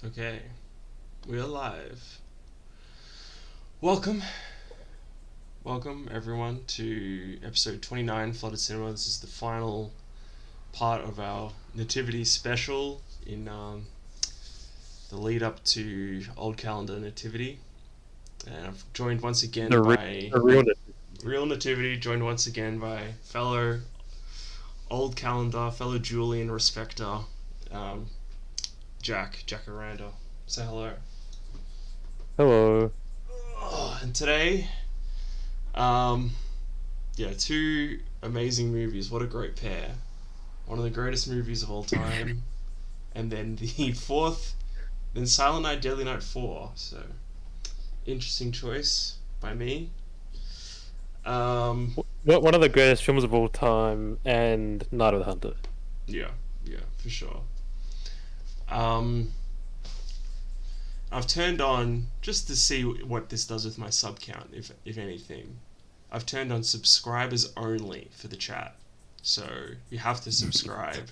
Okay, we're live. Welcome, welcome everyone to episode 29 Flooded Cinema. This is the final part of our Nativity special in the lead up to Old Calendar Nativity. And I've joined once again by The real Real Nativity, joined once again by fellow Old Calendar, fellow Julian Respecter, um, Jack Aranda. Say hello. Hello. And today, um, yeah, two amazing movies. What a great pair. One of the greatest movies of all time. And then the fourth, then Silent Night, Deadly Night 4. So, interesting choice by me. Um, One of the greatest films of all time and Night of the Hunter. yeah, yeah, for sure. Um, I've turned on, just to see what this does with my sub count, if anything. I've turned on subscribers only for the chat. So you have to subscribe.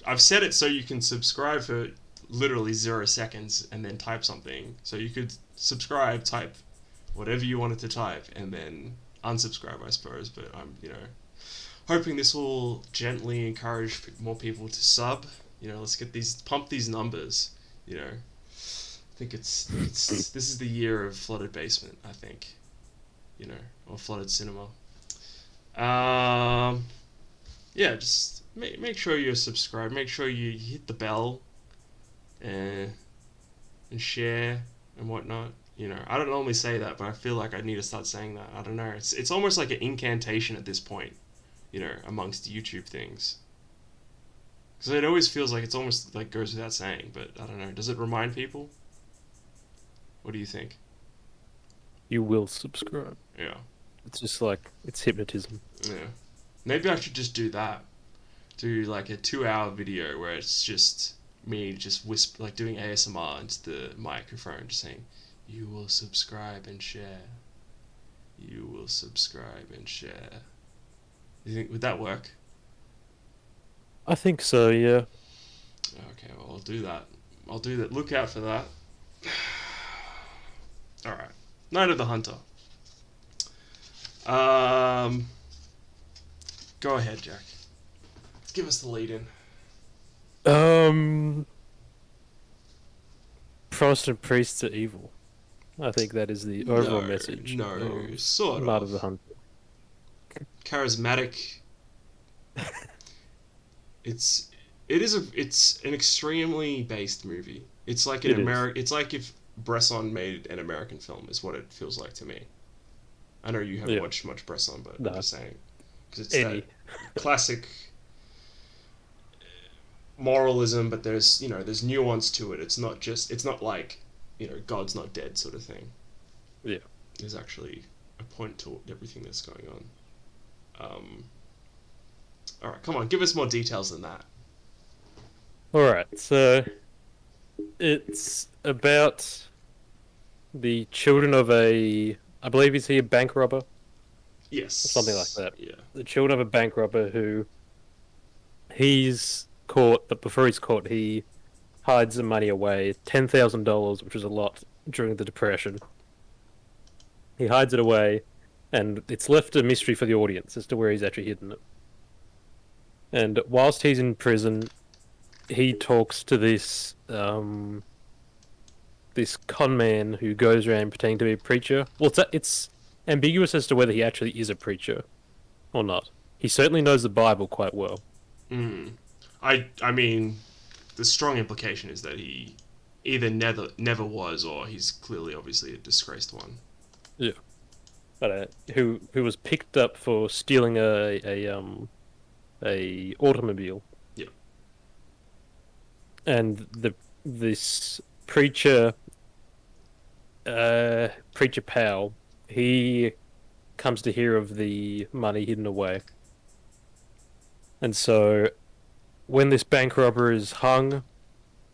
I've set it so you can subscribe for literally 0 seconds and then type something. So you could subscribe, type whatever you wanted to type, and then unsubscribe, I suppose. But I'm, hoping this will gently encourage more people to sub. Let's pump these numbers. I think this is the year of flooded basement. I think, or flooded cinema. Um, yeah, just make sure you're subscribed. Make sure you hit the bell and share and whatnot. I don't normally say that, but I feel like I need to start saying that. I don't know. It's almost like an incantation at this point. Amongst YouTube things. Because it always feels like it's almost like goes without saying, but I don't know. Does it remind people? What do you think? You will subscribe. Yeah. It's just like, it's hypnotism. Yeah. Maybe I should just do that. Do like a 2 hour video where it's just me just like doing ASMR into the microphone, just saying, "You will subscribe and share. You will subscribe and share." You think would that work? I think so, yeah. Okay, well I'll do that. I'll do that. Look out for that. All right. Night of the Hunter. Um, Go ahead, Jack. Give us the lead in. Um, Protestant priests are evil. I think that is the overall No, message no, of sort Night of of. the Hunter. Charismatic. It's it's an extremely based movie. It's like an It is. It's like if Bresson made an American film, is what it feels like to me. I know you haven't Yeah. watched much Bresson, but I'm No. just saying because it's that Any. classic moralism, but there's nuance to it. It's not like God's not dead sort of thing. Yeah. There's actually a point to everything that's going on. Um, all right, come on, give us more details than that. Alright, so it's about the children of I believe is he a bank robber? Or something like Yes, that. yeah. The children of a bank robber who he's caught, but before he's caught, he hides the money away, $10,000, which was a lot during the Depression. He hides it away, and it's left a mystery for the audience as to where he's actually hidden it. And whilst he's in prison, he talks to this con man who goes around pretending to be a preacher. Well, it's ambiguous as to whether he actually is a preacher or not. He certainly knows the Bible quite well. Mm. I mean, the strong implication is that he either never was, or he's clearly obviously a disgraced one. Yeah, but who was picked up for stealing a automobile, Yeah. and this preacher preacher pal, he comes to hear of the money hidden away, and so when this bank robber is hung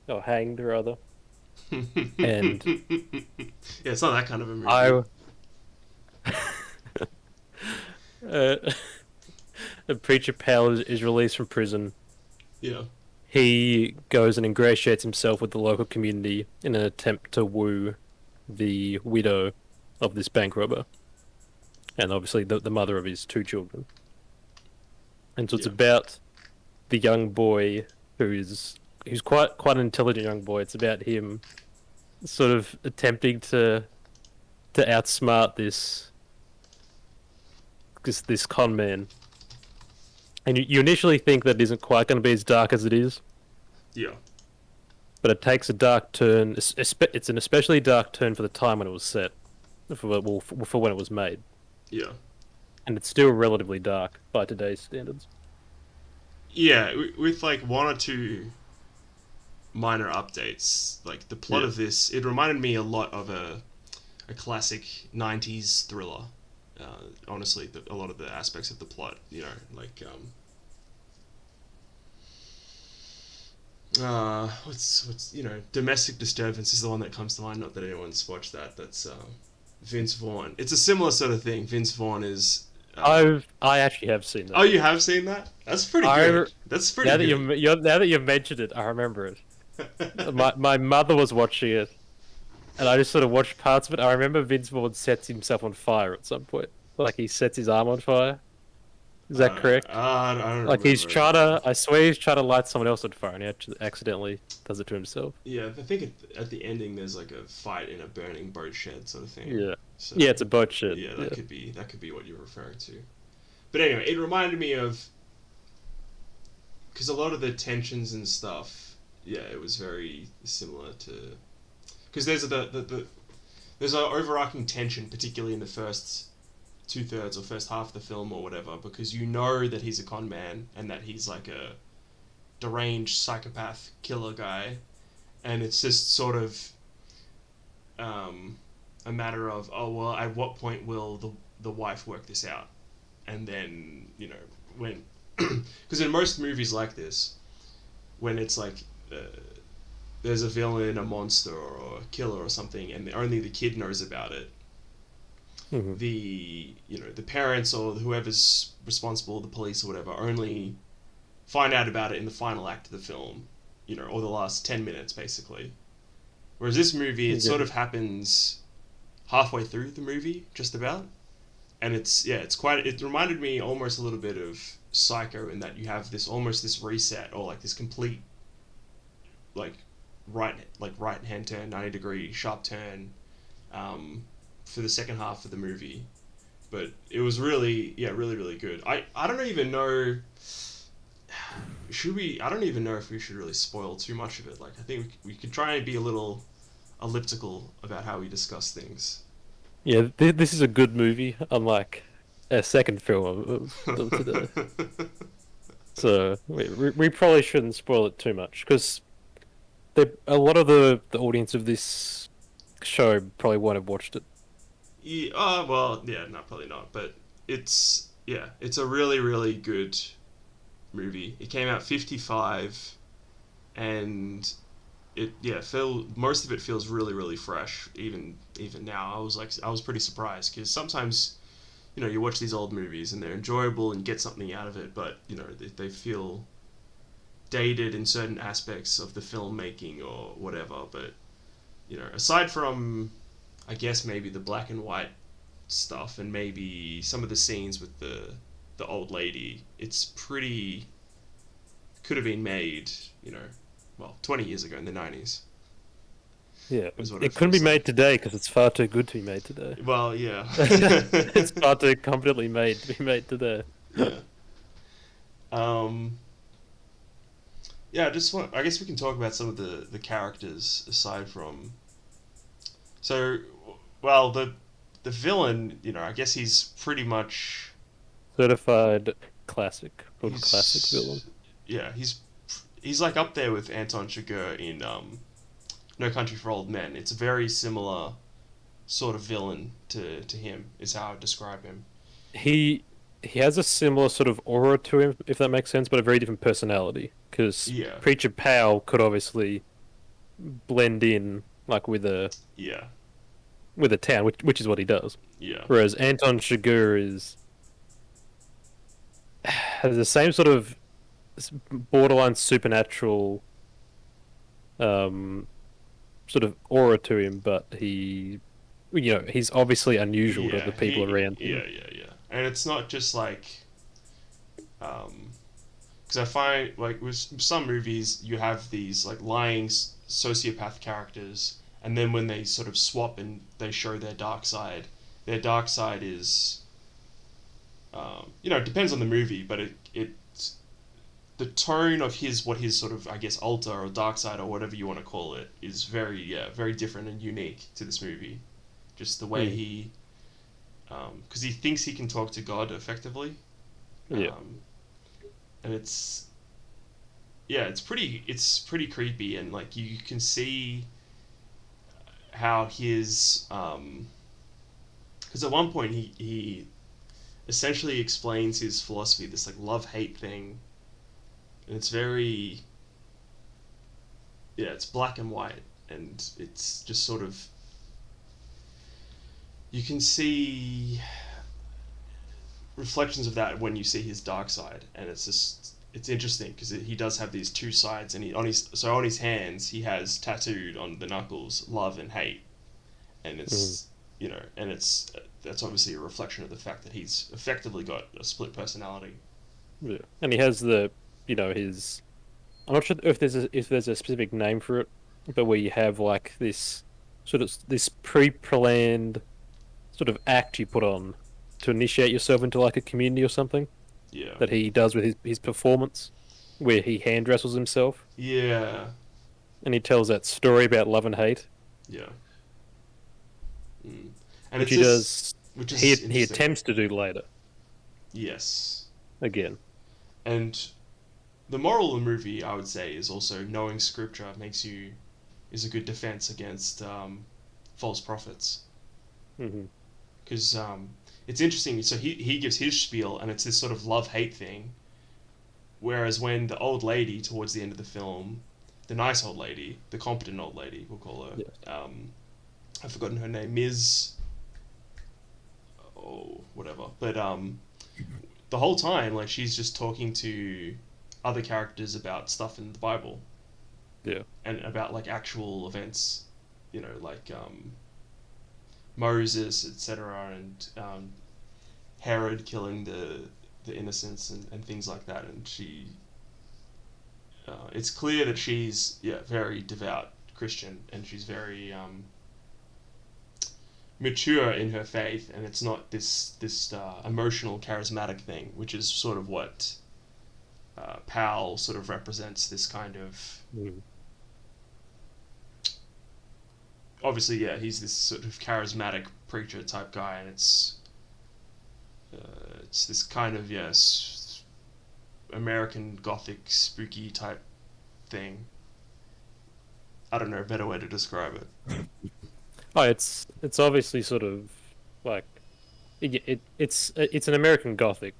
or hanged rather, Yeah, and it's not that kind of a movie. I the preacher pal is released from prison. Yeah. he goes and ingratiates himself with the local community in an attempt to woo the widow of this bank robber, and obviously the mother of his two children. And so it's Yeah. about the young boy who's quite an intelligent young boy. It's about him sort of attempting to outsmart this con man. And you initially think that it isn't quite going to be as dark as it is, Yeah. but it takes a dark turn. It's an especially dark turn for the time when it was set, for when it was made, Yeah. and it's still relatively dark by today's standards. Yeah, with like one or two minor updates, like the plot Yeah, of this, it reminded me a lot of a classic '90s thriller. Honestly, a lot of the aspects of the plot, like what's domestic disturbance is the one that comes to mind. Not that anyone's watched that. That's Vince Vaughn. It's a similar sort of thing. Vince Vaughn is. I actually have seen Oh, that. you have seen that? That's pretty I good. That's pretty good. now that you've mentioned it, I remember it. My mother was watching it, and I just sort of watched parts of it. I remember Vince Vaughn sets himself on fire at some point. Like he sets his arm on fire. Is that correct? I don't Like he's remember. trying to, I swear he's trying to light someone else on fire, and he actually accidentally does it to himself. Yeah, I think at the ending there's like a fight in a burning boat shed sort of thing. Yeah, So yeah, it's a boat shit. yeah, Yeah, that could be what you're referring to. But anyway, it reminded me of because a lot of the tensions and stuff. Yeah, it was very similar to because there's an overarching tension, particularly in the first two-thirds or first half of the film or whatever, because you know that he's a con man and that he's like a deranged psychopath killer guy, and it's just sort of a matter of, oh well, at what point will the wife work this out, and then when because in most movies like this, when it's like there's a villain, a monster, or a killer or something, and only the kid knows about it, hmm the parents or whoever's responsible, the police or whatever, only find out about it in the final act of the film, or the last 10 minutes basically. Whereas this movie, it yeah, sort of happens halfway through the movie, just about. And it reminded me almost a little bit of Psycho in that you have this reset or like this complete like right hand turn, 90-degree sharp turn for the second half of the movie. But it was really, really, really good. I don't even know. I don't even know if we should really spoil too much of it. Like, I think we could try and be a little elliptical about how we discuss things. yeah. This is a good movie, unlike a second film of today. So we probably shouldn't spoil it too much because a lot of the audience of this show probably won't have watched it. Yeah, well, yeah, no, probably not. But it's a really, really good movie. It came out 55, and most of it feels really, really fresh. Even now, I was pretty surprised because sometimes you watch these old movies and they're enjoyable and you get something out of it, but they feel dated in certain aspects of the filmmaking or whatever. But aside from, I guess maybe the black and white stuff and maybe some of the scenes with the old lady, it's pretty could have been made, well, 20 years ago in the 90s. Yeah, Is what it it couldn't be feels made like. today because it's far too good to be made today. Well, yeah. It's far too competently made to be made today. Yeah. Um, yeah, I guess we can talk about some of the characters aside from. So, well, the villain, I guess he's pretty much. Certified classic, good classic villain. He's. Yeah, he's like up there with Anton Chigurh in No Country for Old Men. It's a very similar sort of villain to him, is how I would describe him. He he has a similar sort of aura to him, if that makes sense, but a very different personality. Because Yeah, Preacher Powell could obviously blend in like yeah, with a town, which is what he does. yeah, Whereas Anton Chigurh is has the same sort of borderline supernatural um, sort of aura to him, but he's obviously unusual to Yeah, the people around him. yeah. And it's not just like, because I find like with some movies you have these like lying sociopath characters, and then when they sort of swap and they show their dark side is, it depends on the movie, but it the tone of his sort of, I guess, alter or dark side or whatever you want to call it is very different and unique to this movie. Just the way Mm, he, because he thinks he can talk to God effectively, yeah, um, and it's pretty creepy, and like you can see how his, because at one point he essentially explains his philosophy, this like love hate thing, and it's very, yeah, it's black and white, and it's just sort of, you can see reflections of that when you see his dark side, and it's interesting because he does have these two sides, and he on his hands he has tattooed on the knuckles love and hate, and mm, it's that's obviously a reflection of the fact that he's effectively got a split personality. yeah. And he has his. I'm not sure if there's a specific name for it, but where you have like this pre-planned sort of act you put on to initiate yourself into like a community or something Yeah, that he does with his performance, where he hand wrestles himself yeah, and he tells that story about love and hate, yeah. Mm. And which it's he this, does. which He is he interesting. attempts to do later Yes, again. and the moral of the movie, I would say, is also knowing scripture is a good defense against, false prophets. Hmm. Because, it's interesting. So he gives his spiel, and it's this sort of love hate thing. Whereas when the old lady towards the end of the film, the nice old lady, the competent old lady, we'll call her. Yes. I've forgotten her name, Ms. Oh, whatever. But the whole time, like she's just talking to other characters about stuff in the Bible Yeah. and about like actual events, like, Moses, etc., and, Herod killing the innocents, and things like that. And it's clear that she's, yeah, very devout Christian, and she's very, mature in her faith, and it's not this emotional charismatic thing, which is sort of what, Powell sort of represents, this kind of, Mm. obviously, yeah, he's this sort of charismatic preacher type guy, and it's this kind of, yes, American Gothic spooky type thing. I don't know a better way to describe it. Oh, it's obviously sort of like it's an American Gothic.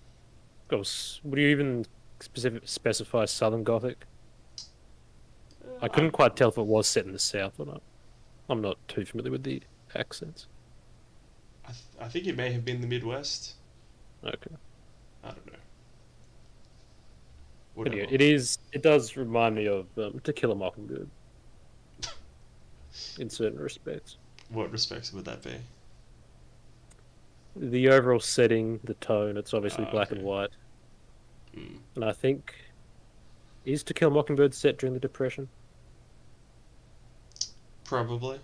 Would you even specify Southern Gothic? I I couldn't quite tell if it was set in the South or not. I'm not too familiar with the accents. I think it may have been the Midwest. Okay. I don't know. But yeah, Whatever. it does remind me of To Kill a Mockingbird in certain respects. What respects would that be? The overall setting, the tone, it's obviously Ah, black and okay. white. Mm. And I think, is To Kill a Mockingbird set during the Depression? Probably.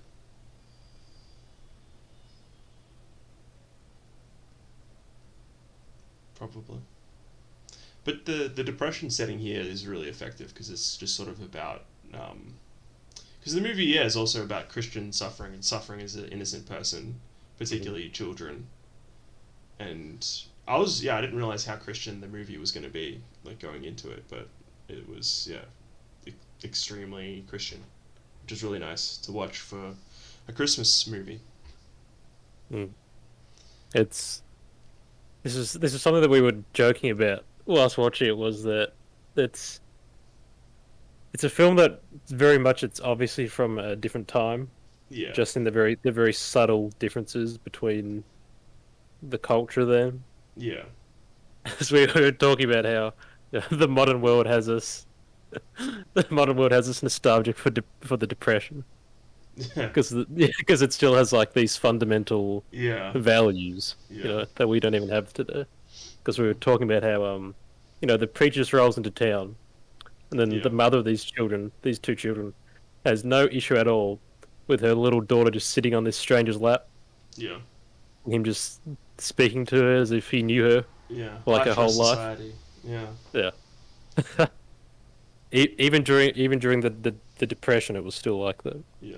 Probably. But the depression setting here is really effective because it's just sort of about, because the movie, yeah, is also about Christian suffering and suffering as an innocent person, Hmm. particularly children. And I didn't realize how Christian the movie was going to be, like going into it, but it was, yeah, extremely Christian, which is really nice to watch for a Christmas movie. Mm. It's this is something that we were joking about whilst watching it was that it's it's a film that very much it's obviously from a different time, Yeah, just in the very subtle differences between the culture there. yeah, As we were talking about how Yeah, the modern world has us. The modern world has us nostalgic for the depression Yeah, because because it still has like these fundamental yeah, values, yeah, that we don't even have today. Because we were talking about how the preacher just rolls into town, and then the yeah, mother of these children, these two children, has no issue at all with her little daughter just sitting on this stranger's lap, yeah, and him just speaking to her as if he knew her yeah. like High her stress whole life. society. Yeah, Yeah. Even during the depression, it was still like that. yeah.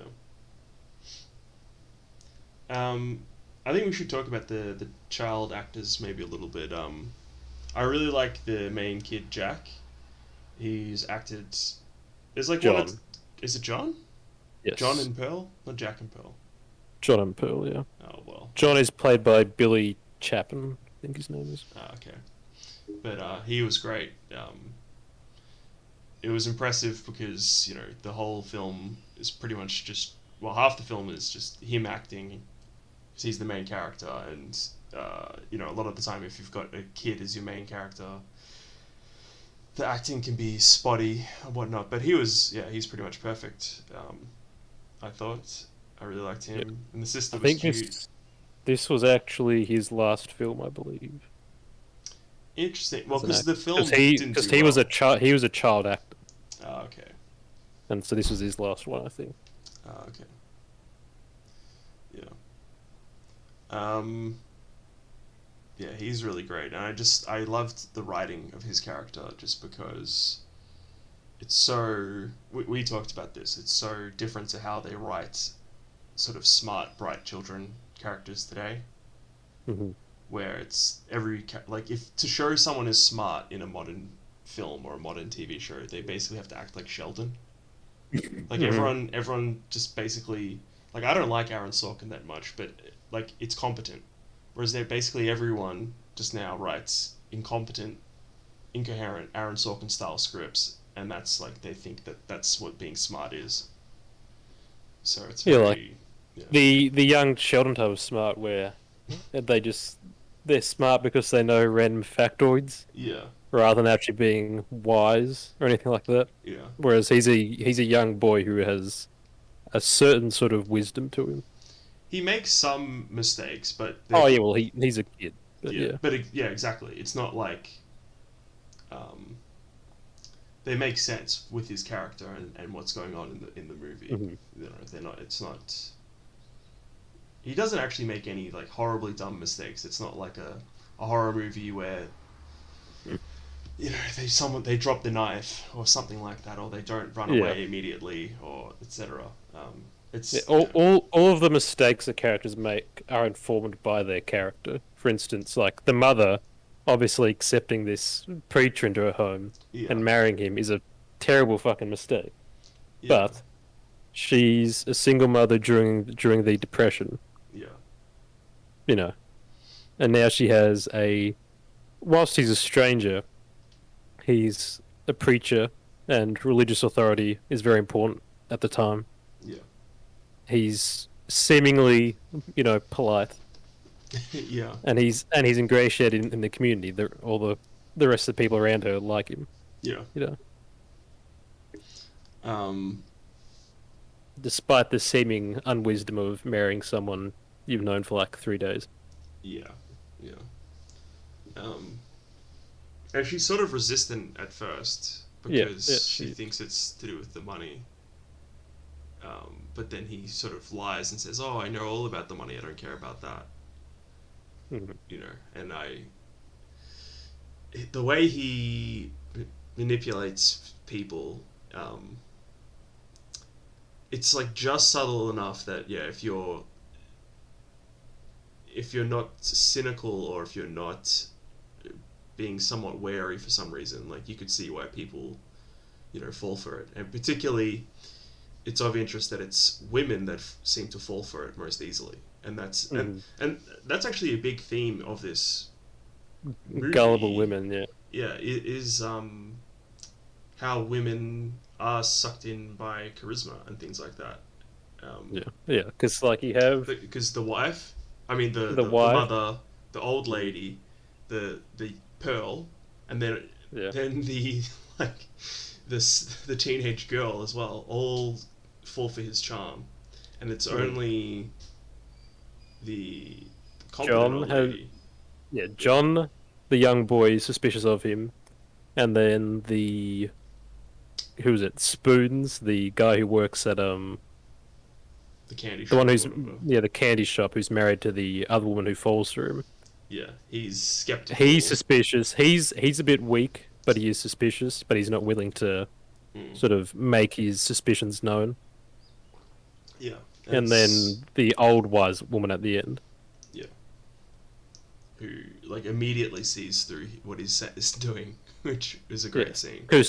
Um, I think we should talk about the child actors maybe a little bit. I really like the main kid Jack. He's acted. It's like one of. John, Is it John? John yes, and Pearl? Not Jack and Pearl. John and Pearl. Yeah, Oh well. John is played by Billy Chapin, I think his name is. Okay. But he was great. It was impressive because the whole film is pretty much just half the film is just him acting because he's the main character, and a lot of the time if you've got a kid as your main character, the acting can be spotty and whatnot. But he's pretty much perfect. I thought I really liked Yeah, him, and the sister I was think cute. this was actually his last film, I believe, Interesting. Well, as an because actor, the film didn't because do well. he was a child actor, Oh, okay. and so this was his last one, I think. Oh, okay. Yeah. Um, yeah, he's really great, and I loved the writing of his character just because it's so. We talked about this. It's so different to how they write sort of smart, bright children characters today, Hmm. where it's like if to show someone is smart in a modern film or a modern TV show, they basically have to act like Sheldon. Like Hmm. everyone just basically like I don't like Aaron Sorkin that much, but like it's competent. Whereas they're basically everyone just now writes incompetent, incoherent Aaron Sorkin style scripts, and that's like they think that that's what being smart is. So it's Yeah, like very yeah the young Sheldon type of smart, where they're smart because they know random factoids yeah rather than actually being wise or anything like that. yeah. Whereas he's a young boy who has a certain sort of wisdom to him. He makes some mistakes, but they're Oh yeah, well he's a kid, but yeah, yeah. yeah, exactly. It's not like um, they make sense with his character and what's going on in the movie. Hmm. They're not. It's not. He doesn't actually make any like horribly dumb mistakes. It's not like a horror movie where they drop the knife or something like that, or they don't run Yeah. away immediately, or etc. Yeah, It's all of the mistakes the characters make are informed by their character. For instance, like the mother obviously accepting this preacher into her home yeah and marrying him is a terrible fucking mistake. yeah But she's a single mother during the depression, yeah you know. And now she has a whilst he's a stranger, he's a preacher and religious authority is very important at the time. yeah He's seemingly, polite, yeah and he's ingratiated in the community. All the rest of the people around her like him. yeah. You know, Um, despite the seeming unwisdom of marrying someone you've known for like 3 days. yeah yeah. Um, and she's sort of resistant at first Yeah, yeah, because she she. thinks it's to do with the money. But then he sort of lies and says, "Oh, I know all about the money. I don't care about that." Mhm. And the way he manipulates people, it's like just subtle enough that yeah, if you're not cynical or if you're not being somewhat wary for some reason, like you could see why people fall for it, and particularly it's of interest that it's women that seem to fall for it most easily, and Mhm. that's actually a big theme of this Gullible movie. women. Yeah, Yeah, it is how women are sucked in by charisma and things like that. yeah, yeah. Because like you have Because the wife, I mean the the wife. mother, the old Mhm. lady, the Pearl, and then Yeah. then the like the teenage girl as well, all fall for his charm, and it's Mm. only the competent John old has lady. yeah, Yeah, John, the young boy, is suspicious of him, and then the who's it? Spoons, the guy who works at the candy the one shop or who's whatever. the candy shop, who's married to the other woman who falls for him. Yeah, he's He's skeptical. suspicious. He's a bit weak, but he is suspicious. But he's not willing to Mm. sort of make his suspicions known. Yeah, and And it's then the old wise woman at the end. yeah, who like immediately sees through what his set is doing, which is a Yeah, great scene. Yeah,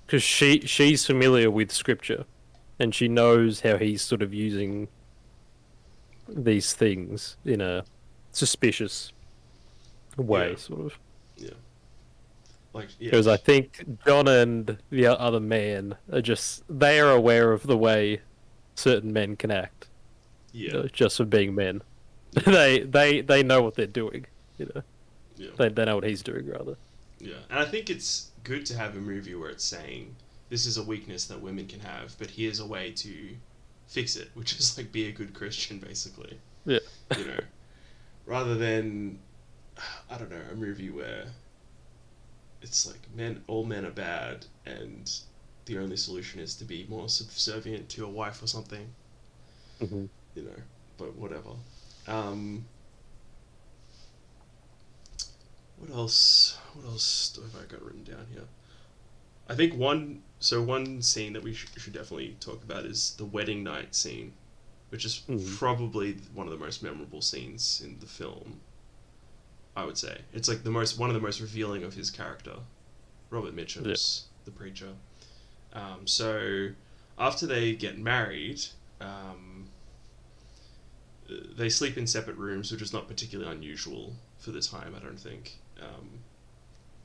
because she's familiar with scripture, and she knows how he's sort of using these things in a suspicious yeah, way, sort of. yeah. Like yeah, Because I think John and the other man are just they are aware of the way certain men can act, yeah, just for being men. yeah, They know what they're doing, you know. yeah. They know what he's doing rather. Yeah, and I think it's good to have a movie where it's saying this is a weakness that women can have, but here's a way to fix it, which is like be a good Christian, basically. Yeah. You know, rather than I don't know a movie where it's like all men are bad, and the only solution is to be more subservient to your wife or something. Hmm. You know, but whatever. Um, what else? What else have I got written down here? I think one scene that we should definitely talk about is the wedding night scene, which is Hmm. probably one of the most memorable scenes in the film. I would say it's like one of the most revealing of his character, Robert Yeah. Mitchum's the preacher. So after they get married, um, they sleep in separate rooms, which is not particularly unusual for the time. I don't think.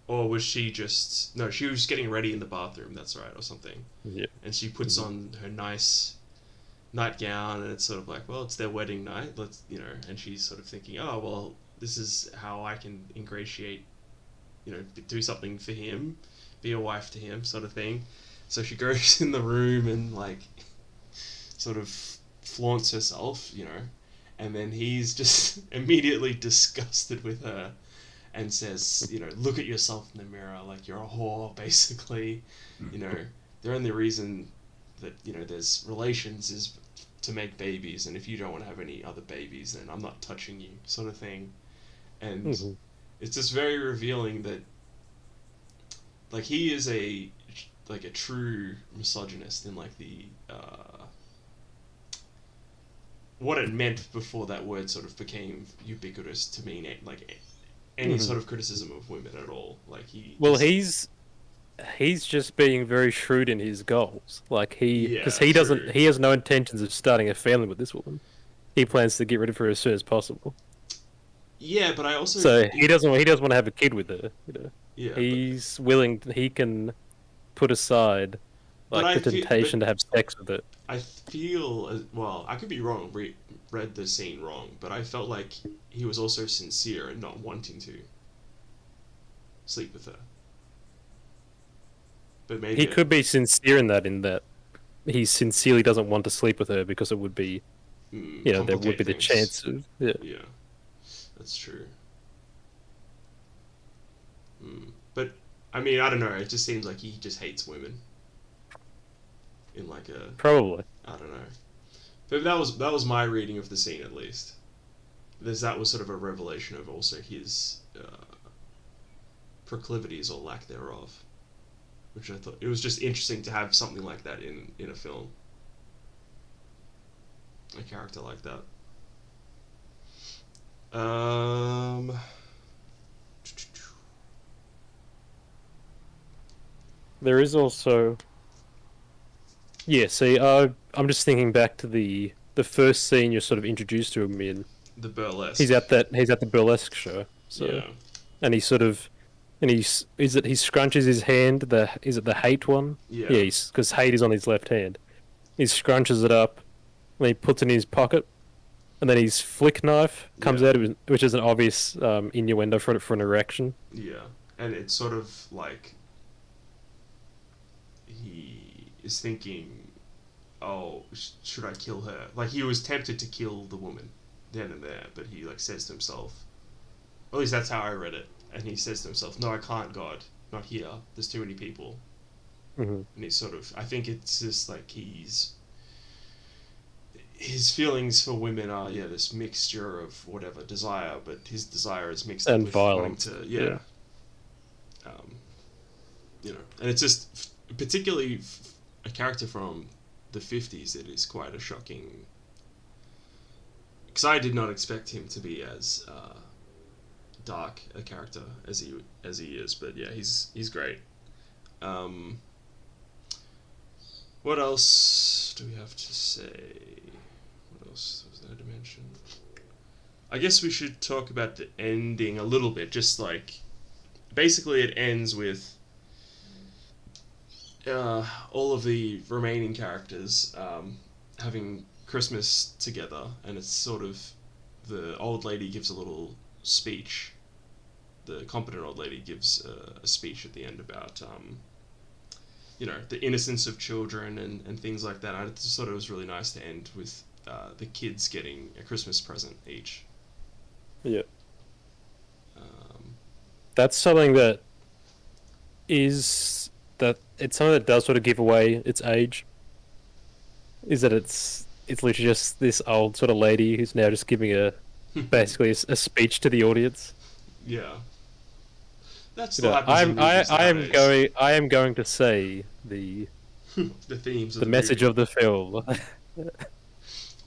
Or was she just no? She was getting ready in the bathroom. That's right, or something. Yeah. And she puts Hmm. on her nice nightgown, and it's sort of like, well, it's their wedding night. Let's And she's sort of thinking, oh well, this is how I can ingratiate, do something for him, be a wife to him, sort of thing. So she goes in the room and like, sort of flaunts herself, and then he's just immediately disgusted with her and says, look at yourself in the mirror, like you're a whore, basically. You know, the only reason that, there's relations is to make babies, and if you don't want to have any other babies, then I'm not touching you, sort of thing. And Hmm. it's just very revealing that, like, he is a true misogynist in, like, what it meant before that word sort of became ubiquitous to mean, like, any Hmm. sort of criticism of women at all. Like Well, he's just being very shrewd in his goals. Like because yeah, true. he has no intentions of starting a family with this woman. He plans to get rid of her as soon as possible. Yeah, but I also So he doesn't want to have a kid with her. You know, yeah, he's willing. He can put aside but like I the feel but temptation to have sex with it. I feel well. I could be wrong. Read the scene wrong, but I felt like he was also sincere in not wanting to sleep with her. But He maybe could be sincere in that he sincerely doesn't want to sleep with her because it would be there would complicate be the things. chance of yeah. Yeah, that's true. But I mean, I don't know. It just seems like he just hates women in like a Probably. I don't know. But that was my reading of the scene at least. That was sort of a revelation of also his proclivities or lack thereof, which I thought it was just interesting to have something like that in a film, a character like that. Um, There is also yeah. See, I'm just thinking back to the first scene you're sort of introduced to him in. the burlesque. He's at the burlesque show. So Yeah, and he sort of and he scrunches his hand. The is it the hate one? yeah, Yeah, because hate is on his left hand. He scrunches it up, and he puts it in his pocket, and then his flick knife comes yeah, out, which is an obvious innuendo for an erection. yeah. and it's sort of like he is thinking, oh, should I kill her? Like he was tempted to kill the woman then and there, but he like says to himself, at least that's how I read it, and he says to himself, no, I can't, God, not here. There's too many people. Hmm. And he's sort of, I think it's just like his feelings for women are, yeah, this mixture of whatever desire, but his desire is mixed up And with wanting violence. to, Yeah. yeah, um, and it's just particularly a character from the 50s. It is quite a shocking, because I did not expect him to be as dark a character as he is, but yeah, he's great. Um, what else do we have to say? What else was there to mention? I guess we should talk about the ending a little bit. Just like, basically, it ends with all of the remaining characters having Christmas together, and it's sort of the old lady gives a little speech. The competent old lady gives a speech at the end about the innocence of children and things like that. I just thought it was really nice to end with the kids getting a Christmas present each. Yeah. Um, That's something that is that it's something that does sort of give away its age. Is that it's literally just this old sort of lady who's now just giving basically a speech to the audience. yeah, that You still know, happens in movies nowadays. I am going to say The themes of the the message movie. of the film.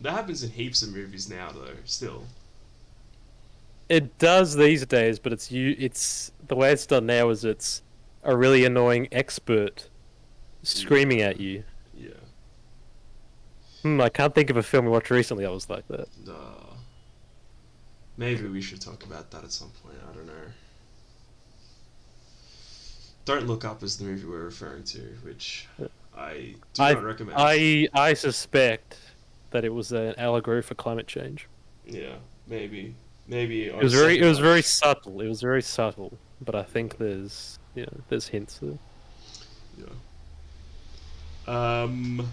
That happens in heaps of movies now, though. Still, It does these days, but it's the way it's done now is it's a really annoying expert screaming yeah, at you. yeah. I can't think of a film we watched recently that was like that. Maybe we should talk about that at some point. I don't know. Don't Look Up is the movie we're referring to, which I do I not recommend. I suspect that it was an allegory for climate change. Yeah, maybe It on a was very it second was very watch. subtle. It was very subtle, but I Yeah, think there's hints there. yeah. Um,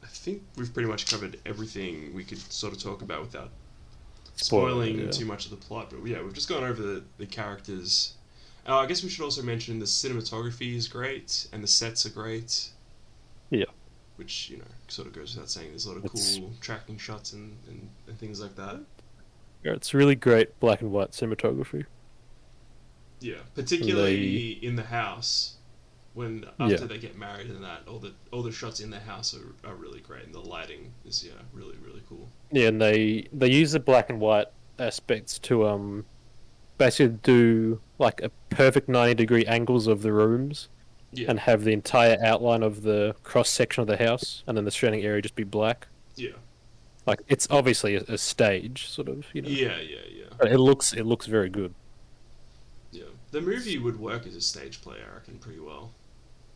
I think we've pretty much covered everything we could sort of talk about without Spoiler, spoiling yeah. too much of the plot. But yeah, we've just gone over the characters. I guess we should also mention the cinematography is great and the sets are great, Yeah. which sort of goes without saying. There's a lot of It's cool tracking shots and things like that. yeah, it's really great black and white cinematography. Yeah, And they particularly in the house when yeah. after they get married and that all the shots in the house are really great and the lighting is really really cool. Yeah, and they use the black and white aspects to basically do like a perfect 90-degree angles of the rooms Yeah, and have the entire outline of the cross section of the house and then the surrounding area just be black. yeah, Like it's obviously a stage, sort of, you know. yeah. But it looks very good. Yeah, the movie would work as a stage play, I reckon, pretty well,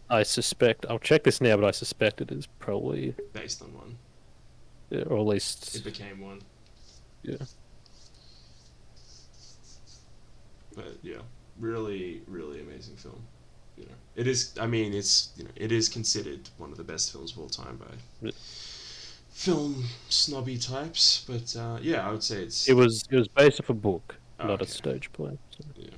I suspect I'll check this now, but I suspect it is probably based on one. yeah, or at It least became one, yeah. but yeah, really, really amazing film. It is. I mean, it is considered one of the best films of all time by Yeah. film snobby types. But yeah, I would say It it's was it was based off a book, not a okay. stage play. So. Yeah,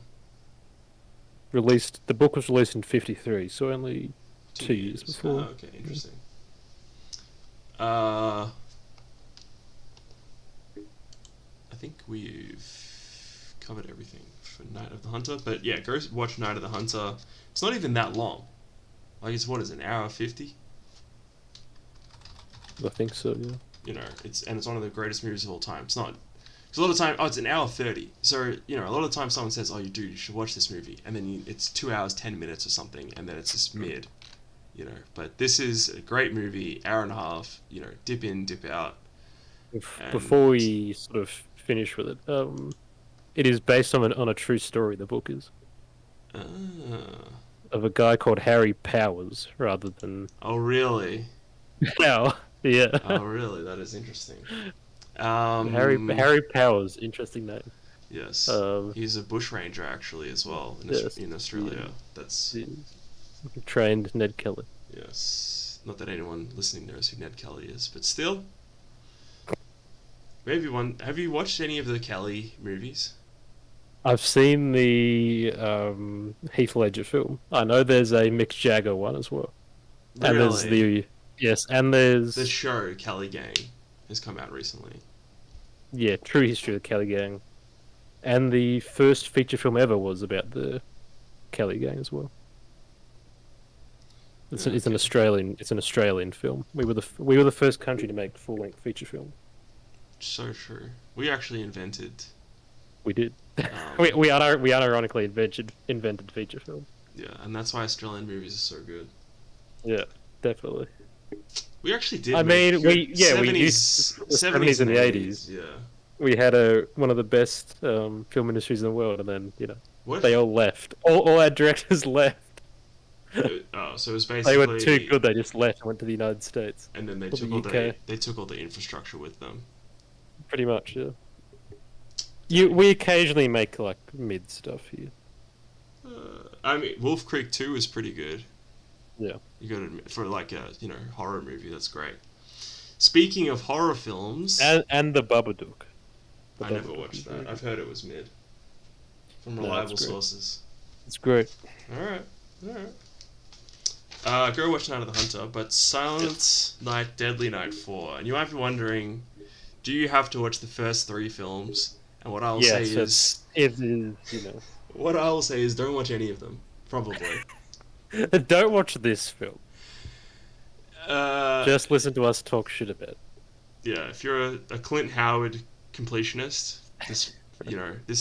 Released the book was released in '53, so only 2 2 years years. Oh, before. okay, Yeah. interesting. Uh, I think we've covered everything for Night of the Hunter. But yeah, go watch Night of the Hunter. It's not even that long. Like it's what is it, an hour 50? I think so. Yeah. It's one of the greatest movies of all time. It's not. Because a lot of time, oh, it's an hour 30. So a lot of times someone says, "Oh, you should watch this movie," and then it's 2 hours 10 minutes or something, and then it's just mid. But this is a great movie, hour and a half. Dip in, dip out, and Before we sort of finish with it, it is based on a true story. The book is ah, of a guy called Harry Powers, rather than oh really? Power. Yeah. Oh really? That is interesting. Um, Harry Powers, interesting name. yes, Um, he's a bushranger actually as well yes, in he Australia. That's is trained Ned Kelly. yes. Not that anyone listening knows who Ned Kelly is, but still, maybe one. Have you watched any of the Kelly movies? I've seen the Heath Ledger film. I know there's a Mick Jagger one as well, and there's Really? the yes, and The there's show Kelly Gang has come out recently. yeah, True History of the Kelly Gang, and the first feature film ever was about the Kelly Gang as well. It's an Okay, Australian film. We were the first country to make full length feature film. so true. We actually invented. We did. Um, We unironically invented feature film. yeah, and that's why Australian movies are so good. Yeah, definitely. We actually did I make mean, good we used the seventies seventies and and the eighties. eighties. Yeah. We had a one of the best film industries in the world, and then What? they all left. All our directors left. Oh, so it was They were too basically, good. They just left and went to the United States and then or the UK. they took all the infrastructure with them. Pretty much, yeah. Dang. We occasionally make like mid stuff here. I mean, Wolf Creek 2 is pretty good. Yeah. You got to admit, for like a horror movie, that's great. Speaking of horror films, And the Babadook. The I never Babadook watched is that. very I've good. heard it was mid from No, it's reliable great. sources. It's great. All right, all right. Go watch Night of the Hunter, but Silent Night, Deadly Night 4. And you might be wondering, do you have to watch the first three films? And Yes, it is. what I will say is, don't watch any of them. Probably. Don't watch this film. Uh, Just listen to us talk shit about it. yeah, if you're a Clint Howard completionist, this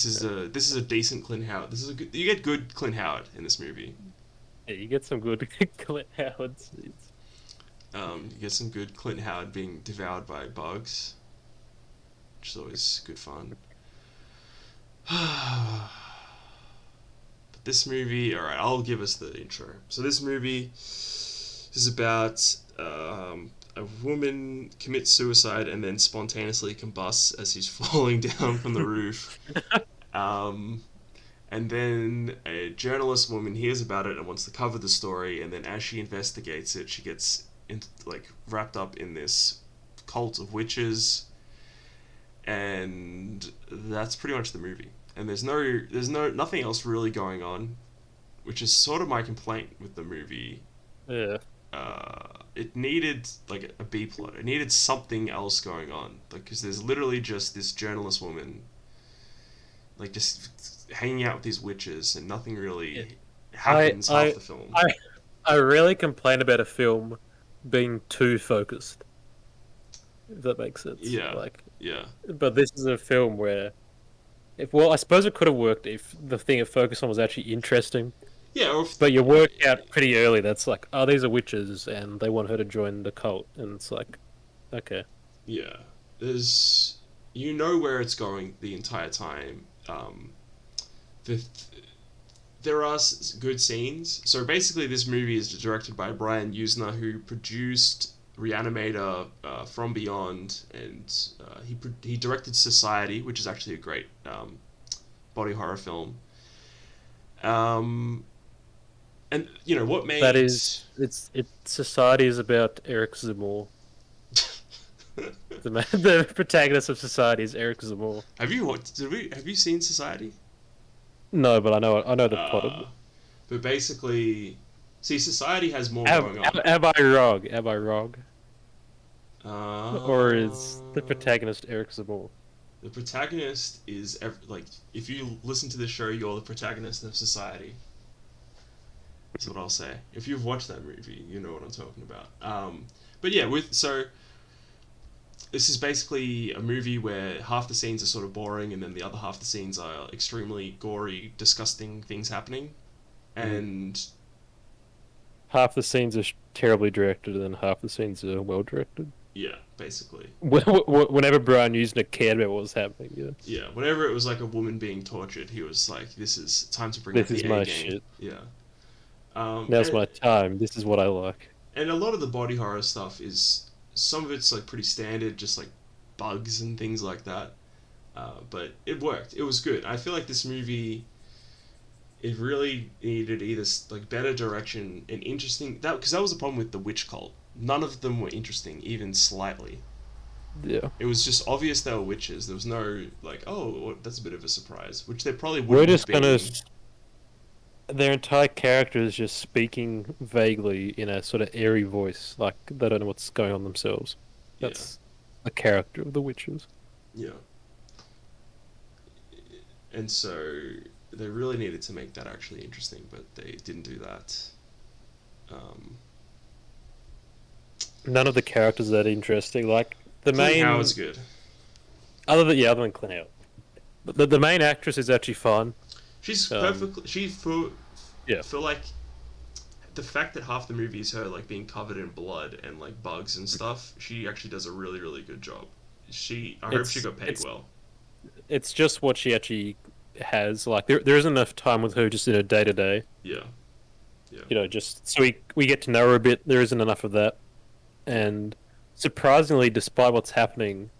is a decent Clint Howard. This is a good, you get good Clint Howard in this movie. Yeah, you get some good Clint Howard scenes. You get some good Clint Howard being devoured by bugs, which is always good fun. But this movie, all right, I'll give us the intro. So this movie is about a woman commits suicide and then spontaneously combusts as he's falling down from the roof. Um, and then a journalist woman hears about it and wants to cover the story. And then as she investigates it, she gets wrapped up in this cult of witches, and that's pretty much the movie. And there's nothing else really going on, which is sort of my complaint with the movie. Yeah. It needed like a B plot. It needed something else going on, like because there's literally just this journalist woman, like just hanging out with these witches, and nothing Yeah. really happens half the film. I I really complain about a film being too focused. If that makes sense. Yeah, Like, yeah, but this is a film where if I suppose it could have worked if the thing it focused on was actually interesting. yeah. Or if, But you work out pretty early that's like, oh, these are witches and they want her to join the cult, and it's like, okay. yeah, there's where it's going the entire time. The there are good scenes. So basically, this movie is directed by Brian Usner, who produced Reanimator, From Beyond, and he directed Society, which is actually a great body horror film. Um, and what That made is, society is about Eric Zamor. The protagonist of Society is Eric Zamor. have you seen Society? No, but I know the plot of Uh, it. but basically, see, Society has more going on. Am I wrong? Am I wrong? Or is the Uh, protagonist Eric Zamor? the protagonist is like, if you listen to the show, you're the protagonist of Society. That's what I'll say. If you've watched that movie, you know what I'm talking about. But yeah, this is basically a movie where half the scenes are sort of boring, and then the other half the scenes are extremely gory, disgusting things happening, and Half the scenes are terribly directed, and then half the scenes are well directed. yeah, basically, Whenever Brian Usner cared about what was happening, yeah. yeah. Whenever it was like a woman being tortured, he was like, "This is time to bring out This the is A my game." shit. Yeah. Now's my time. This is what I like. And a lot of the body horror stuff is, some of it's like pretty standard, just like bugs and things like that. But it worked. It was good. I feel like this movie, it really needed either like better direction and interesting, that because that was the problem with the witch cult. None of them were interesting, even slightly. Yeah. It was just obvious they were witches. There was no like, oh, that's a bit of a surprise, which there probably We're wouldn't have just gonna. been. Their entire character is just speaking vaguely in a sort of airy voice, like they don't know what's going on themselves. Yeah, That's the character of the witches. yeah. And so they really needed to make that actually interesting, but they didn't do that. Um, None of the characters are that interesting. Like the Clint main, Howard's good. other than Clint Howard, but the main actress is actually fun. She's Um, perfectly. yeah, For like the fact that half the movie is her like being covered in blood and like bugs and stuff. She actually does a really really good job. I hope she it's got paid it's well. it's just what she actually has. Like there isn't enough time with her just in her day to day. Yeah, yeah, Just so we get to know her a bit. There isn't enough of that, yeah, and surprisingly, despite what's happening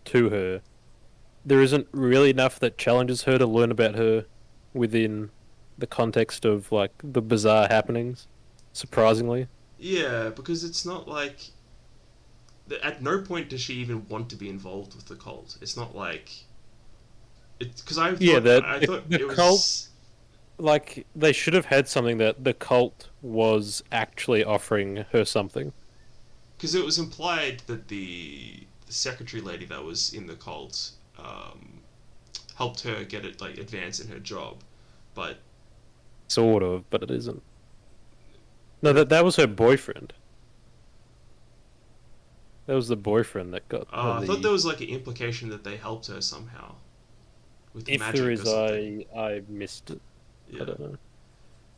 to her, there isn't really enough that challenges her to learn about her within the context of like the bizarre happenings. Surprisingly, yeah. Because it's not like at no point does she even want to be involved with the cult. It's not like it because yeah, I thought the it cult, was like they should have had something that the cult was actually offering her something. because it was implied that the secretary lady that was in the cult helped her get it like advance in her job, but Sort of, but it isn't. No, but that was her boyfriend. That was the boyfriend that got her I thought there the. was like an implication that they helped her somehow with If there magic or is, something. I missed it. I Yeah, don't know.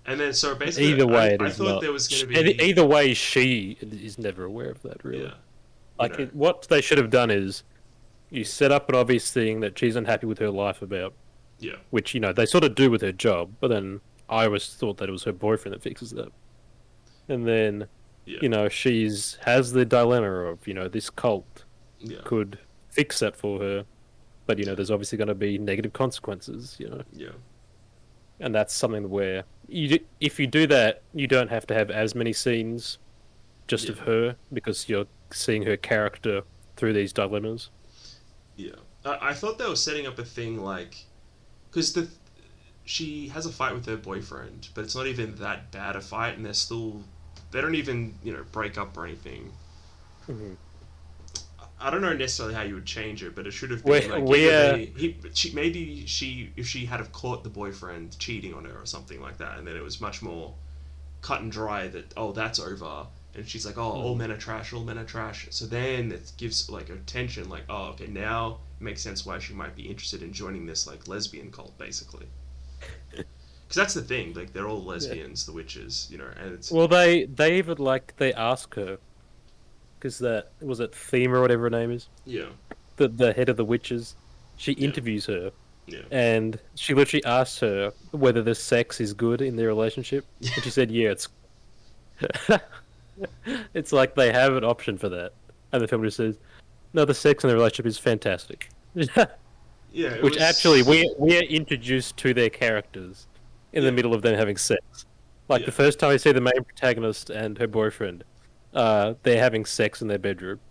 and then so basically, Either way, it I is thought not. there was going to be Either way, she is never aware of that. Really, yeah, you like know, what they should have done is you set up an obvious thing that she's unhappy with her life about, yeah, which they sort of do with her job. But then I always thought that it was her boyfriend that fixes that, and then yeah, she's has the dilemma of this cult yeah, could fix that for her, but yeah, there's obviously going to be negative consequences. yeah, And that's something where if you do that, you don't have to have as many scenes just yeah, of her because you're seeing her character through these dilemmas. yeah. I thought they were setting up a thing like because the she has a fight with her boyfriend, but it's not even that bad a fight, and they don't even break up or anything. Hmm. I don't know necessarily how you would change it, but it should have been Where like either where maybe she if she had have caught the boyfriend cheating on her or something like that, and then it was much more cut and dry that that's over, and she's like, oh, all Mhm. men are trash, all men are trash. So then it gives like a tension, like, oh, okay, now it makes sense why she might be interested in joining this like lesbian cult, basically. Because that's the thing, like they're all Yeah. lesbians, the witches, and it's Well, they even they ask her because that was it theme or whatever her name is, yeah, the head of the witches. She yeah, interviews her yeah, and she literally asks her whether the sex is good in their relationship, and she said, "Yeah, it's." It's like they have an option for that, and the film just says, "No, the sex in the relationship is fantastic." yeah. It Which actually was we are introduced to their characters in the yeah, middle of them having sex. Like the yeah, first time we see the main protagonist and her boyfriend, they're having sex in their bedroom.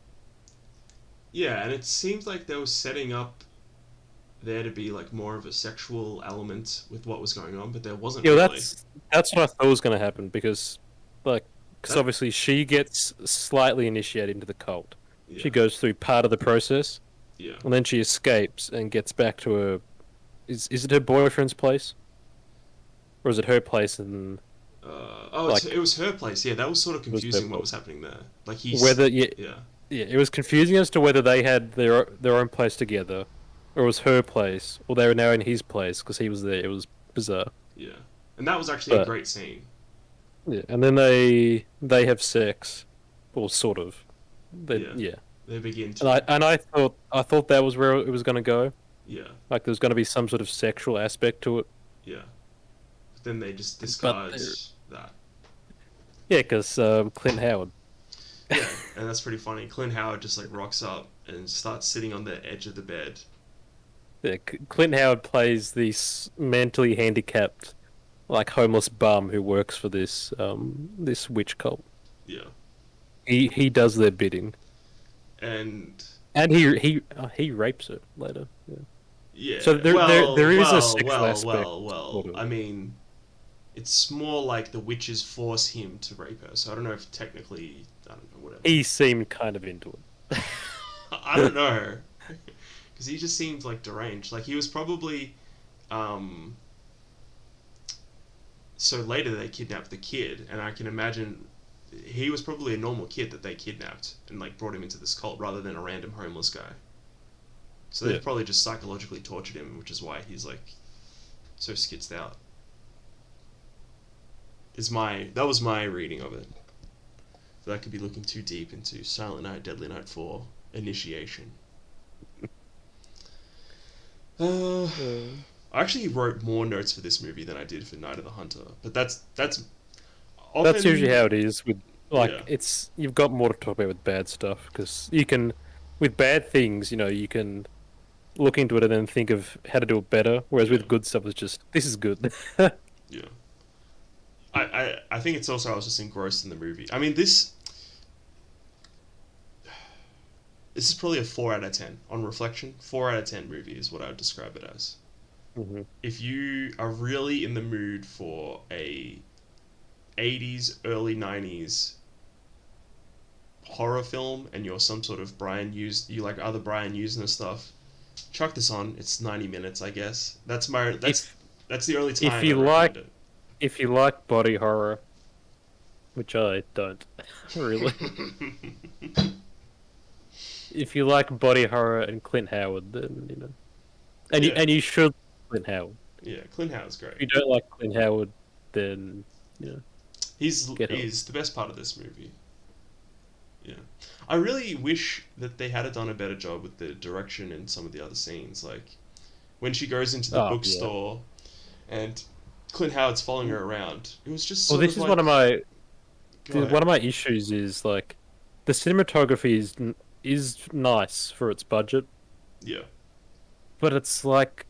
yeah, and it seemed like they were setting up there to be like more of a sexual element with what was going on, but there wasn't Yeah, really. that's what I thought was going to happen because, like, because That obviously she gets slightly initiated into the cult. yeah, She goes through part of the process, yeah. and then she escapes and gets back to her. Is it her boyfriend's place, or is it her place? And It like, was her place. Yeah, that was sort of it was her confusing what place. was happening there. Like Whether yeah, yeah, yeah, it was confusing as to whether they had their own place together, or it was her place, or they were now in his place because he was there. It was bizarre, yeah, and that was actually a but great scene. yeah, and then they have sex, or sort of. Yeah, Yeah, they begin and to. I thought that was where it was going to go. Yeah, Like there was going to be some sort of sexual aspect to it, yeah. But then they just but discard that. yeah, because Clint Howard. Yeah, and that's pretty funny. Clint Howard just like rocks up and starts sitting on the edge of the bed. Yeah, Clint Howard plays this mentally handicapped, like homeless bum who works for this witch cult. Yeah, He does their bidding, and and he rapes her later. Yeah. So yeah, there is a sexual aspect, well. sort of. I mean, it's more like the witches force him to rape her. So I don't know if technically, I don't know, whatever. He seemed kind of into I don't know, because he just seemed like deranged. Like he was probably. Um, so later they kidnapped the kid, and I can imagine he was probably a normal kid that they kidnapped and like brought him into this cult rather than a random homeless guy. So Yeah. they've probably just psychologically tortured him, which is why he's like so skitzed out. That was my reading of it. So that could be looking too deep into Silent Night, Deadly Night 4 Initiation. Uh, I actually wrote more notes for this movie than I did for Night of the Hunter, but that's that's usually often how it is with yeah, like it's you've got more to talk about with bad stuff because you can with bad things you can look into it and then think of how to do it better. Whereas yeah, with good stuff, it's just this is good. yeah. I think it's also I was just engrossed in the movie. I mean this is probably a 4 out of 10 on reflection. 4 out of 10 movie is what I would describe it as. Hmm. If you are really in the mood for a 80s, early 90s horror film and you're some sort of you like other Brian Usner stuff, chuck this on. It's 90 minutes, I guess. If That's the only if time I you like recommend it. if you like body horror, which I don't really. If you like body horror and Clint Howard, then and you Yeah, and you should like Clint Howard. yeah. Clint Howard's great. If you don't like Clint Howard, then you know get help. He's the best part of this movie. Yeah. I really wish that they had done a better job with the direction in some of the other scenes. Like when she goes into the Oh yeah. bookstore and Clint Howard's following her around. It was just Well, sort this of is like, go one ahead. of my issues is like the cinematography is nice for its budget, Yeah. but it's like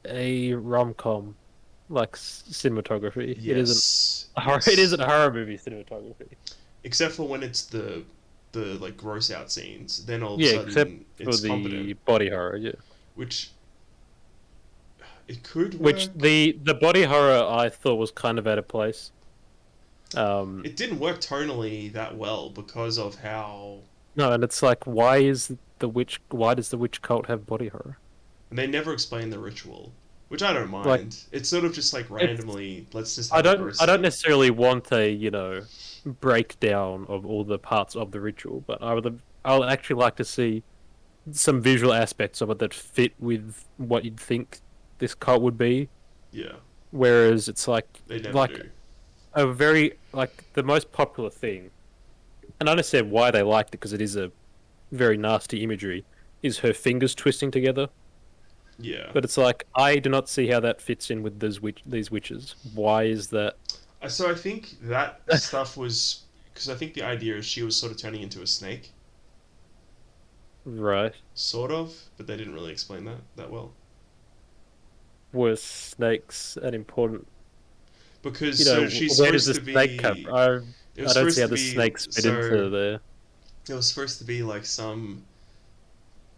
a rom com like cinematography. It isn't Yes. a horror. It isn't Yes. a horror movie cinematography. Except for when it's the like gross out scenes, then all of a Yeah, except sudden for it's the competent, body horror. Yeah. which it could Which work. the body horror I thought was kind of out of place. Um, It didn't work tonally that well because of how no, and it's like, Why does the witch cult have body horror? and they never explain the ritual, which I don't Like, mind. It's sort of just like it's randomly, let's just have a gross I don't scene. necessarily want a breakdown of all the parts of the ritual, but I would actually like to see some visual aspects of it that fit with what you'd think this cult would be. Yeah, Whereas it's they never like do. a very like the most popular thing, and I understand why they liked it because it is a very nasty imagery, is her fingers twisting together. Yeah. But it's like I do not see how that fits in with these witches. Why is that? So I think that stuff was because I think the idea is she was sort of turning into a snake, Right. sort of, but they didn't really explain that well. Were snakes an important? Because so she's Where does supposed the to snake come be. from? It was I don't see supposed how to the be snakes fit so. into there. It was supposed to be like some.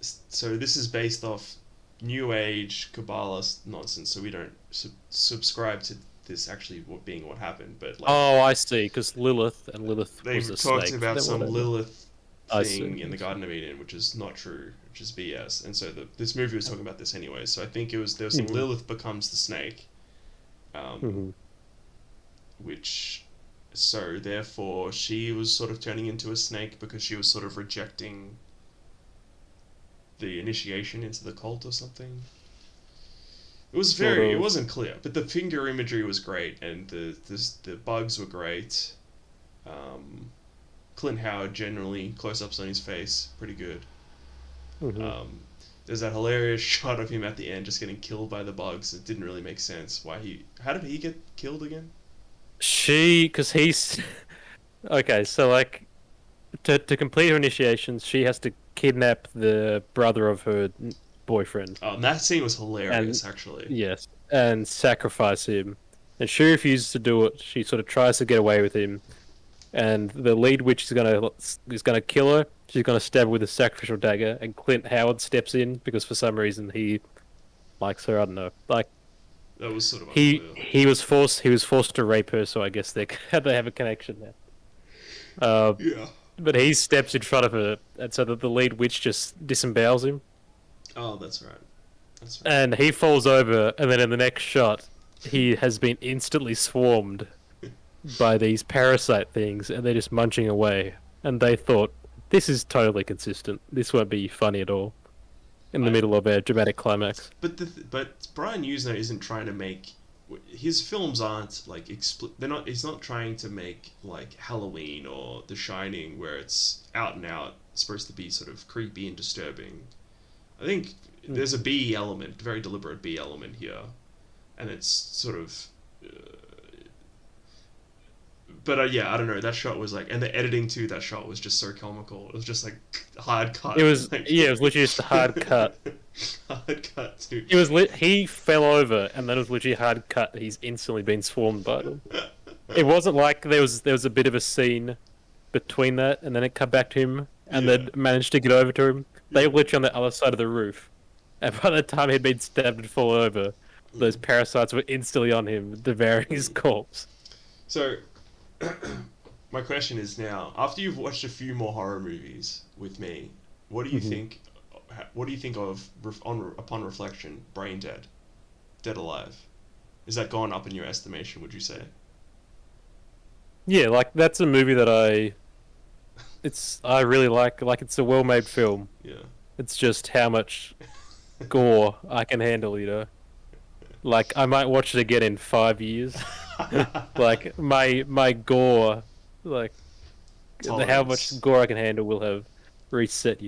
So this is based off New Age Kabbalah nonsense. So we don't subscribe to this actually being what happened, but like Oh, I see. Because Lilith was they've a talked snake. about Then some whatever. Lilith I see. thing in the Garden of Eden, which is not true, which is BS. And so this movie was talking about this anyway. So I think there was some Hmm. Lilith becomes the snake, um, Hmm. which so therefore she was sort of turning into a snake because she was sort of rejecting the initiation into the cult or something. Sort It of. wasn't clear, but the finger imagery was great, and the bugs were great. Um, Clint Howard generally close ups on his face, pretty good. Hmm. Um, there's that hilarious shot of him at the end just getting killed by the bugs. It didn't really make sense. How did he get killed again? Because he's okay. So like to complete her initiations, she has to kidnap the brother of her boyfriend, And that scene was and hilarious, actually. yes, and sacrifice him. And she refuses to do it. She sort of tries to get away with him, and the lead witch is gonna kill her. She's gonna stab her with a sacrificial dagger, and Clint Howard steps in because for some reason he likes her. I don't know. Like That was sort of he unclear. he was forced to rape her, so I guess they have a connection there. Uh, Yeah. but he steps in front of her, and so that the lead witch just disembowels him, Oh, that's right. That's right. and he falls over, and then in the next shot, he has been instantly swarmed by these parasite things, and they're just munching away. And they thought, this is totally consistent. This won't be funny at all. In the I middle of a dramatic climax. but Brian Usner isn't trying to make his films aren't like they're not he's not trying to make like Halloween or The Shining where it's out and out supposed to be sort of creepy and disturbing. I think there's a B element, very deliberate B element here, and it's sort of but yeah, I don't know. That shot was like, and the editing to that shot was just so comical. It was just like hard cut. It was Like, yeah, it was literally just a hard cut. hard cut too. He fell over, and then it was literally a hard cut. He's instantly been swarmed by them. It wasn't like there was a bit of a scene between that, and then it cut back to him, and Yeah. then managed to get over to him. They were literally on the other side of the roof, and by the time he'd been stabbed and fall over, those parasites were instantly on him, devouring his corpse. So, my question is now: after you've watched a few more horror movies with me, what do you Mhm. think? What do you think of upon reflection? Brain Dead, Dead Alive. Is that gone up in your estimation? Would you say? Yeah, like that's a movie that I really like. Like it's a well-made film. Yeah. It's just how much gore I can handle. Like I might watch it again in 5 years. Like my gore, like how much Tolerance. gore I can handle will have reset.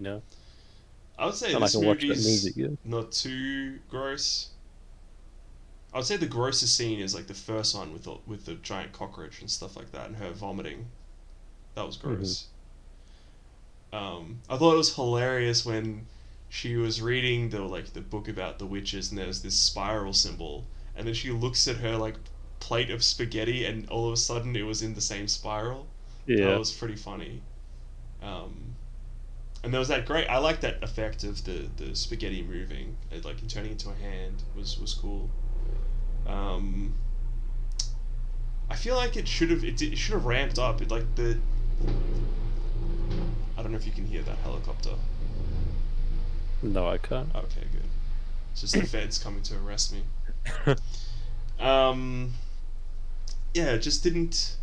I would say And I this can watch that movie's music. Yeah. not too gross. I would say the grossest scene is like the first one with the giant cockroach and stuff like that, and her vomiting. That was Hmm. gross. I thought it was hilarious when she was reading the book about the witches, and there's this spiral symbol, and then she looks at her like plate of spaghetti, and all of a sudden it was in the same spiral. That Yeah. was pretty funny. Um, and there was that great. I like that effect of the spaghetti moving, like and turning into a hand was cool. Um, I feel like it should have ramped up. It like the I don't know if you can hear that helicopter. No, I can't. Okay, good. It's just the feds coming to arrest me. Um, yeah, it just didn't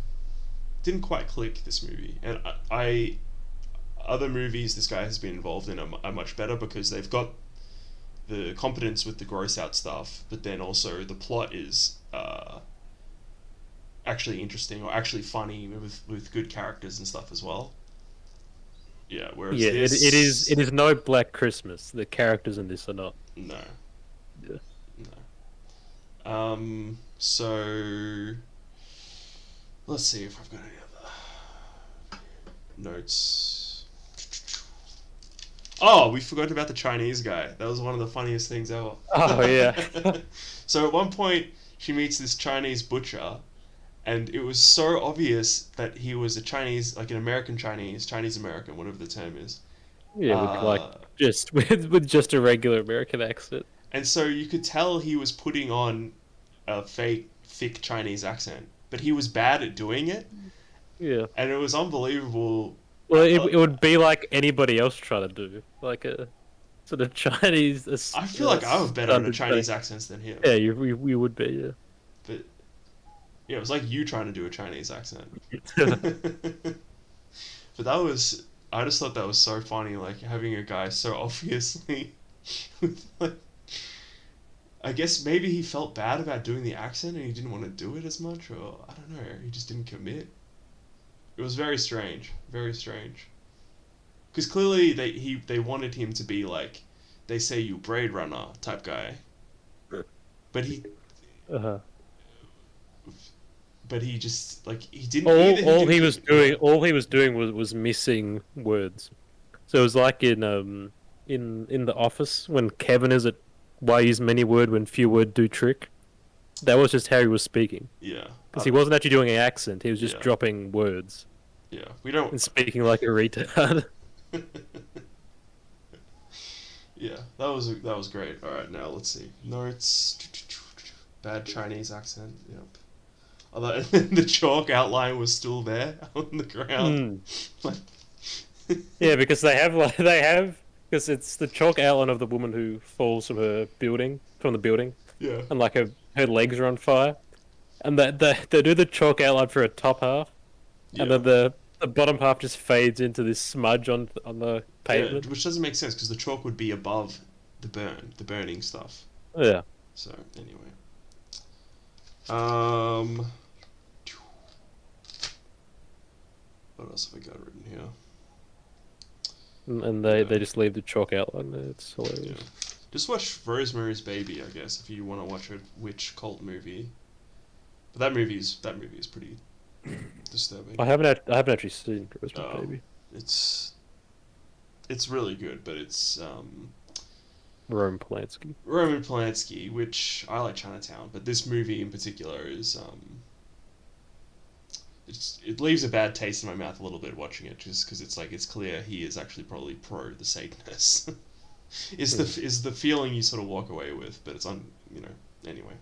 quite click this movie, and I other movies this guy has been involved in are much better because they've got the competence with the gross out stuff, but then also the plot is actually interesting or actually funny with good characters and stuff as well. Yeah, whereas Yeah, it is this, it is no Black Christmas. The characters in this are not. no, Yeah. no. So let's see if I've got any other notes. Oh, we forgot about the Chinese guy. That was one of the funniest things ever. Oh yeah. So at one point, she meets this Chinese butcher, and it was so obvious that he was a Chinese, like an American Chinese, Chinese American, whatever the term is. Yeah, with like Uh, just with just a regular American accent. and so you could tell he was putting on a fake, thick Chinese accent, but he was bad at doing it, Yeah. and it was unbelievable. Well, it would be like anybody else trying to do, like a sort of Chinese. I feel like I was better at a Chinese accent than him, Yeah, you would be. but yeah, it was like you trying to do a Chinese accent. Yeah. But that was, I just thought that was so funny, like having a guy so obviously, like, I guess maybe he felt bad about doing the accent and he didn't want to do it as much, or I don't know, he just didn't commit. It was very strange, very strange. Because clearly they wanted him to be like, they say you Blade Runner type guy, but he Uh-huh. but he just like he didn't either. All He he didn't, was doing, all he was doing was missing words. So it was like in the office when Kevin is at why use many word when few word do trick. That was just how he was speaking Yeah, because he wasn't actually doing an accent. He was just yeah, dropping words yeah. We don't. and speaking like a retard. Yeah, that was great. All right, now let's see notes. Bad Chinese accent. Yep. Although the chalk outline was still there on the ground. Mm. Like, Yeah, because they have because it's the chalk outline of the woman who falls from the building, yeah, and like her legs are on fire, and they do the chalk outline for a top half, and yeah, then the bottom half just fades into this smudge on the yeah. pavement. Which doesn't make sense because the chalk would be above the burning stuff. Yeah. So anyway, um, what else have I got written here? And Yeah, they just leave the chalk outline there. It's yeah. hilarious. Just watch Rosemary's Baby, I guess, if you want to watch a witch cult movie. But that movie is pretty disturbing. I haven't actually seen Rosemary Oh, Baby. it's it's really good, but it's Roman Polanski. Roman Polanski, which I like Chinatown, but this movie in particular is it leaves a bad taste in my mouth a little bit watching it, just because it's like it's clear he is actually probably pro the Satanists. Is the feeling you sort of walk away with, but it's on anyway.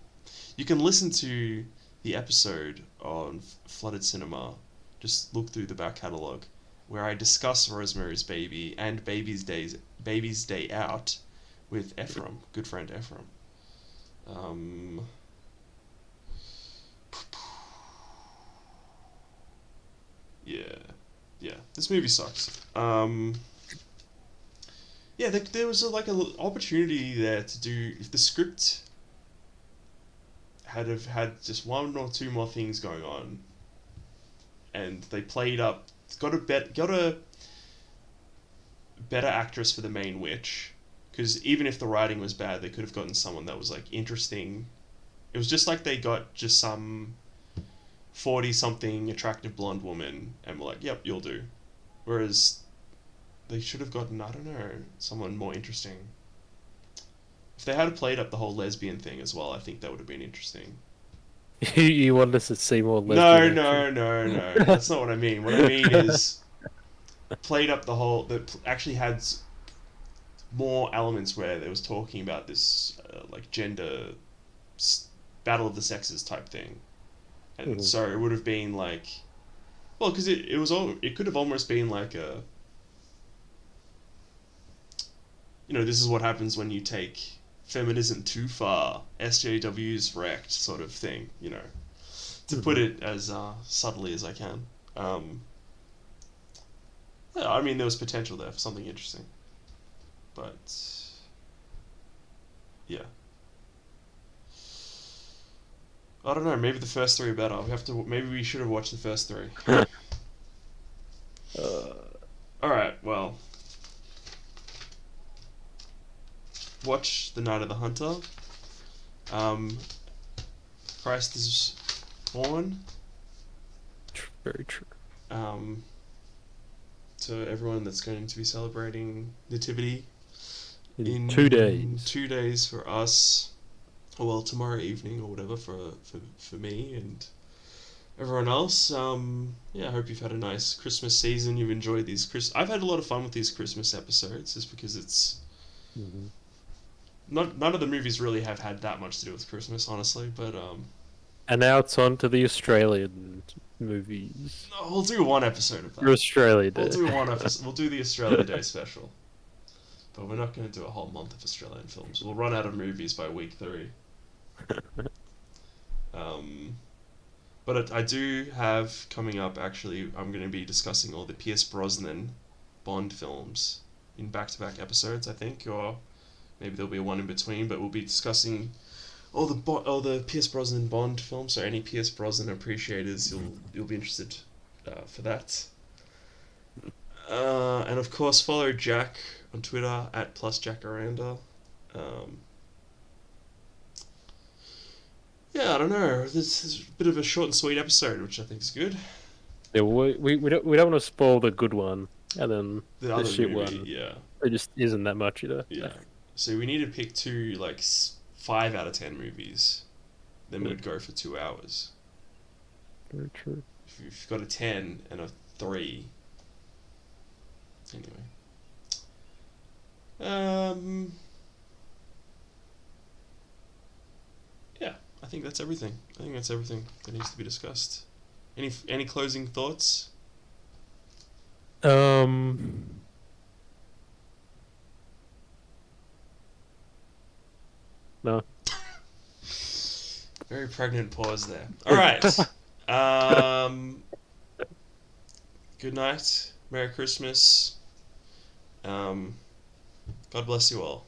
You can listen to the episode on Flooded Cinema. Just look through the back catalogue where I discuss Rosemary's Baby and Baby's Day Out with Ephraim, good friend Ephraim. Um, yeah, yeah. This movie sucks. Yeah, there was like an opportunity there to do if the script had have had just one or two more things going on, and they played up got a better actress for the main witch, because even if the writing was bad, they could have gotten someone that was like interesting. It was just like they got just some 40 something attractive blonde woman and were like, yep, you'll do. Whereas they should have gotten, I don't know, someone more interesting. If they had played up the whole lesbian thing as well, I think that would have been interesting. You want us to see more lesbian No, action? no, no, no. That's not what I mean. What I mean is played up the whole that actually had more elements where they was talking about this like gender battle of the sexes type thing, and Mhm. so it would have been like, well, because it could have almost been like a, this is what happens when you take feminism too far, SJW's wrecked sort of thing, to put Mhm. it as subtly as I can. Yeah, I mean, there was potential there for something interesting, but yeah, I don't know. Maybe the first three are better. Maybe we should have watched the first three. uh, All right. Well, watch The Night of the Hunter. Um, Christ is born. Very true. Um, to everyone that's going to be celebrating Nativity In two in days. 2 days for us. Or well, tomorrow evening or whatever for me and everyone else. Yeah, I hope you've had a nice Christmas season. You've enjoyed these I've had a lot of fun with these Christmas episodes, just because it's Mhm. none of the movies really have had that much to do with Christmas, honestly. But And now it's on to the Australian movies. no, we'll do one episode of For that. Australia We'll Day. do one episode. We'll do the Australia Day special. But we're not going to do a whole month of Australian films. We'll run out of movies by week 3. Um, but I do have coming up, actually, I'm going to be discussing all the Pierce Brosnan Bond films in back-to-back episodes, I think, or maybe there'll be one in between. But we'll be discussing all the Pierce Brosnan Bond films. So any Pierce Brosnan appreciators, you'll be interested for that. And of course, follow Jack on Twitter at +Jackaranda. Um, yeah, I don't know. This is a bit of a short and sweet episode, which I think is good. Yeah, we don't want to spoil the good one And then The the other shit movie, one, yeah, it just isn't that much, you know. yeah. So we need to pick two like 5 out of 10 movies. Then we Yeah, would go for 2 hours. very true. If you've got a 10 and a 3, anyway. Um, yeah, I think that's everything. I think that's everything that needs to be discussed. Any closing thoughts? Um, no. Very pregnant pause there. All right. Um, good night. Merry Christmas. God bless you all.